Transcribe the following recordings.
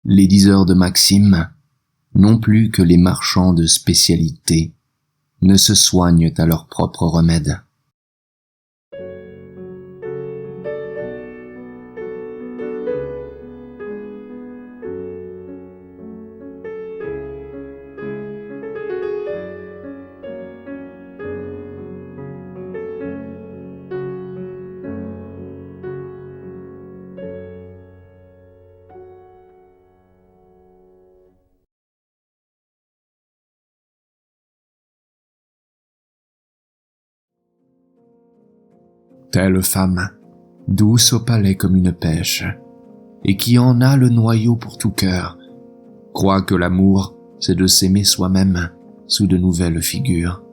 Les diseurs de maximes, non plus que les marchands de spécialités, ne se soignent à leur propre remède. Telle femme, douce au palais comme une pêche, et qui en a le noyau pour tout cœur, croit que l'amour, c'est de s'aimer soi-même sous de nouvelles figures.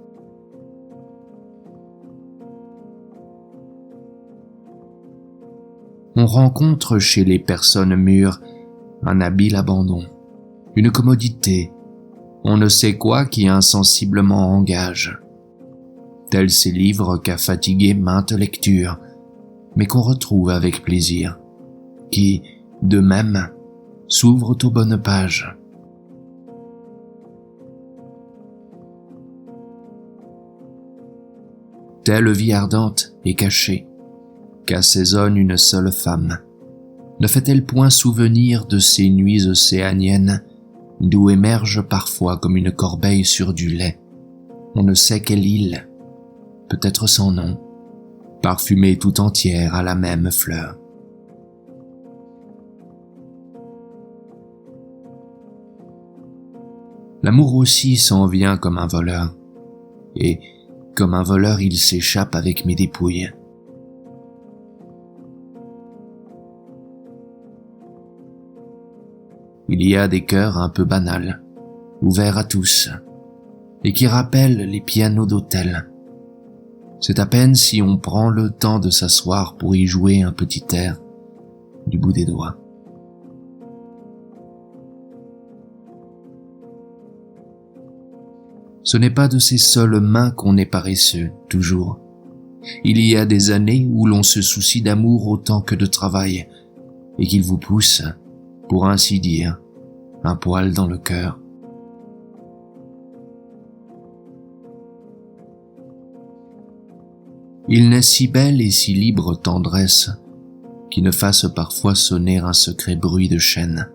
On rencontre chez les personnes mûres un habile abandon, une commodité, on ne sait quoi qui insensiblement engage. Tels ces livres qu'a fatigué mainte lecture, mais qu'on retrouve avec plaisir, qui, de même, s'ouvrent aux bonnes pages. Telle vie ardente et cachée, qu'assaisonne une seule femme, ne fait-elle point souvenir de ces nuits océaniennes, d'où émerge parfois comme une corbeille sur du lait, on ne sait quelle île, peut-être sans nom, parfumée tout entière à la même fleur. L'amour aussi s'en vient comme un voleur, et comme un voleur il s'échappe avec mes dépouilles. Il y a des cœurs un peu banals, ouverts à tous, et qui rappellent les pianos d'hôtel. C'est à peine si on prend le temps de s'asseoir pour y jouer un petit air du bout des doigts. Ce n'est pas de ses seules mains qu'on est paresseux, toujours. Il y a des années où l'on se soucie d'amour autant que de travail, et qu'il vous pousse, pour ainsi dire, un poil dans le cœur. Il n'est si belle et si libre tendresse qui ne fasse parfois sonner un secret bruit de chaîne.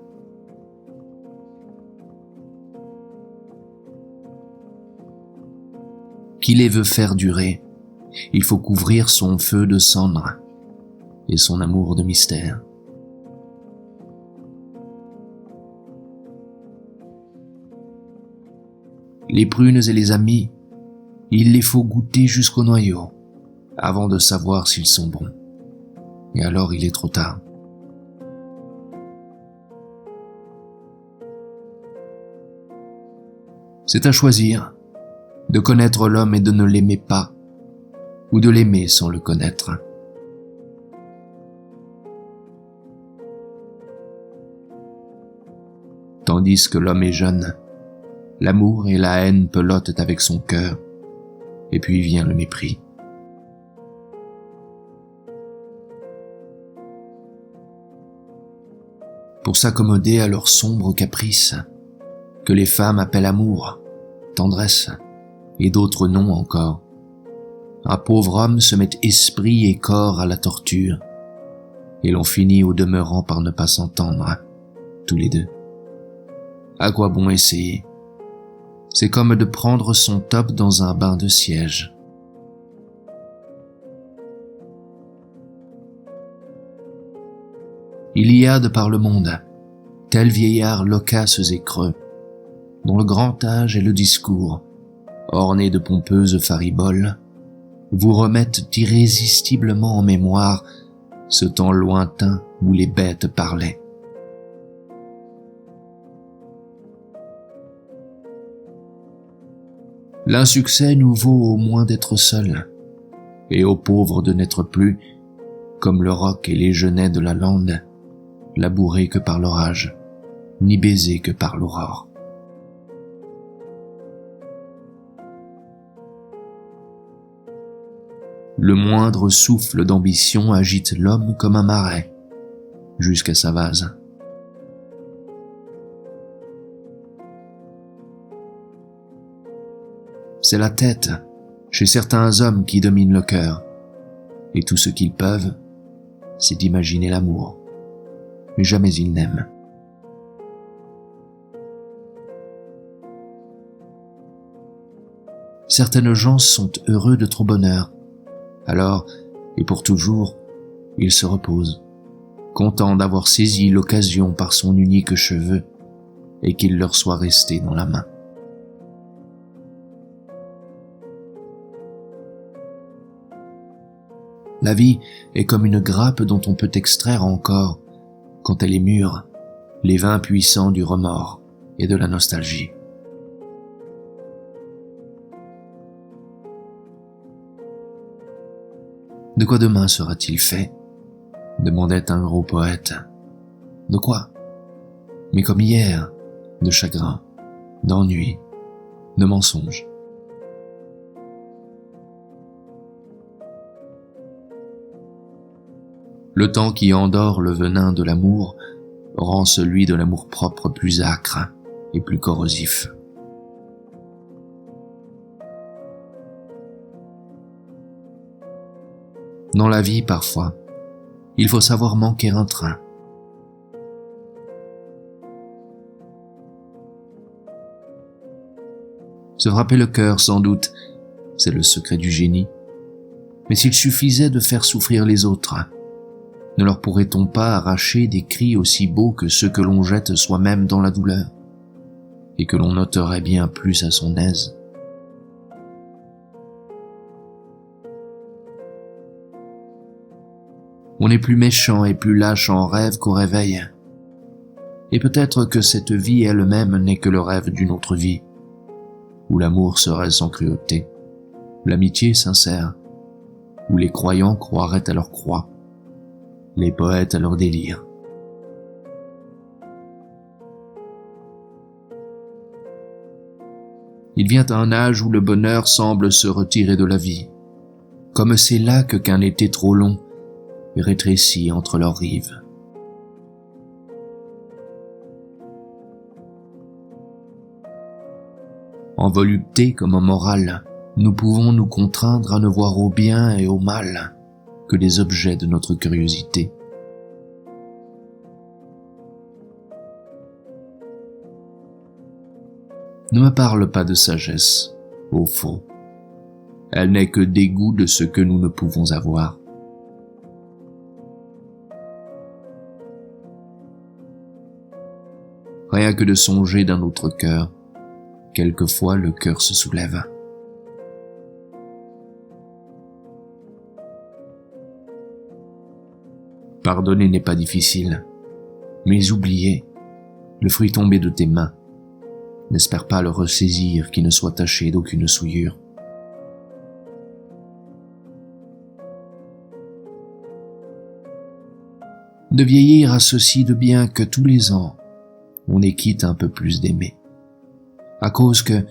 Qui les veut faire durer, il faut couvrir son feu de cendre et son amour de mystère. Les prunes et les amis, il les faut goûter jusqu'au noyau, avant de savoir s'ils sont bons. Et alors il est trop tard. C'est à choisir, de connaître l'homme et de ne l'aimer pas, ou de l'aimer sans le connaître. Tandis que l'homme est jeune, l'amour et la haine pelottent avec son cœur, et puis vient le mépris. Pour s'accommoder à leurs sombres caprices, que les femmes appellent amour, tendresse, et d'autres noms encore, un pauvre homme se met esprit et corps à la torture, et l'on finit au demeurant par ne pas s'entendre, tous les deux. À quoi bon essayer? C'est comme de prendre son top dans un bain de siège. Il y a de par le monde, tels vieillards loquaces et creux, dont le grand âge et le discours, ornés de pompeuses fariboles, vous remettent irrésistiblement en mémoire ce temps lointain où les bêtes parlaient. L'insuccès nous vaut au moins d'être seuls, et aux pauvres de n'être plus, comme le roc et les genêts de la lande, labourés que par l'orage, ni baisés que par l'aurore. Le moindre souffle d'ambition agite l'homme comme un marais, jusqu'à sa vase. C'est la tête, chez certains hommes, qui domine le cœur. Et tout ce qu'ils peuvent, c'est d'imaginer l'amour. Mais jamais ils n'aiment. Certaines gens sont heureux de trop bonheur. Alors, et pour toujours, ils se reposent, contents d'avoir saisi l'occasion par son unique cheveu et qu'il leur soit resté dans la main. La vie est comme une grappe dont on peut extraire encore, quand elle est mûre, les vins puissants du remords et de la nostalgie. De quoi demain sera-t-il fait ? Demandait un gros poète. De quoi ? Mais comme hier, de chagrin, d'ennui, de mensonges. Le temps qui endort le venin de l'amour rend celui de l'amour-propre plus âcre et plus corrosif. Dans la vie, parfois, il faut savoir manquer un train. Se frapper le cœur, sans doute, c'est le secret du génie. Mais s'il suffisait de faire souffrir les autres, ne leur pourrait-on pas arracher des cris aussi beaux que ceux que l'on jette soi-même dans la douleur, et que l'on noterait bien plus à son aise ? On est plus méchant et plus lâche en rêve qu'au réveil. Et peut-être que cette vie elle-même n'est que le rêve d'une autre vie, où l'amour serait sans cruauté, l'amitié sincère, où les croyants croiraient à leur croix, les poètes à leur délire. Il vient un âge où le bonheur semble se retirer de la vie, comme ces lacs qu'un été trop long rétrécis entre leurs rives. En volupté comme en morale, nous pouvons nous contraindre à ne voir au bien et au mal que les objets de notre curiosité. Ne me parle pas de sagesse, au fond. Elle n'est que dégoût de ce que nous ne pouvons avoir. Rien que de songer d'un autre cœur, quelquefois le cœur se soulève. Pardonner n'est pas difficile, mais oublier, le fruit tombé de tes mains, n'espère pas le ressaisir qui ne soit taché d'aucune souillure. De vieillir a ceci de bien que tous les ans, on est quitte un peu plus d'aimer. À cause que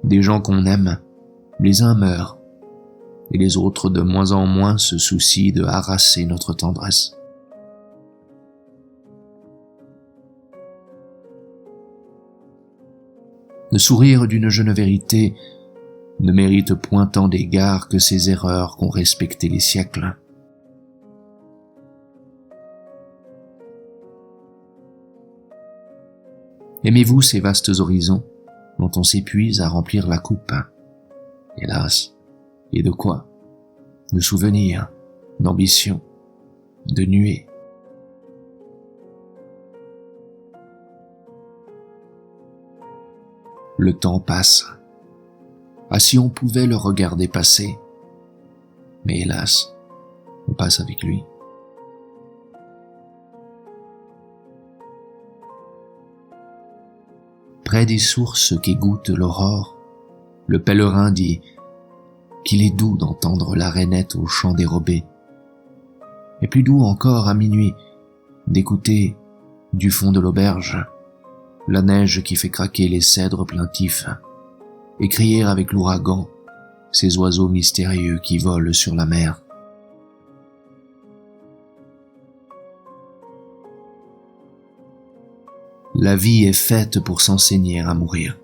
des gens qu'on aime, les uns meurent, et les autres de moins en moins se soucient de harasser notre tendresse. Le sourire d'une jeune vérité ne mérite point tant d'égard que ces erreurs qu'ont respectées les siècles. Aimez-vous ces vastes horizons dont on s'épuise à remplir la coupe ? Hélas, et de quoi ? De souvenirs, d'ambition, de nuées. Le temps passe. Ah, si on pouvait le regarder passer. Mais hélas, on passe avec lui. Près des sources qu'égoutte l'aurore, le pèlerin dit qu'il est doux d'entendre la rainette au chant dérobé, et plus doux encore à minuit d'écouter, du fond de l'auberge, la neige qui fait craquer les cèdres plaintifs, et crier avec l'ouragan ces oiseaux mystérieux qui volent sur la mer. La vie est faite pour s'enseigner à mourir.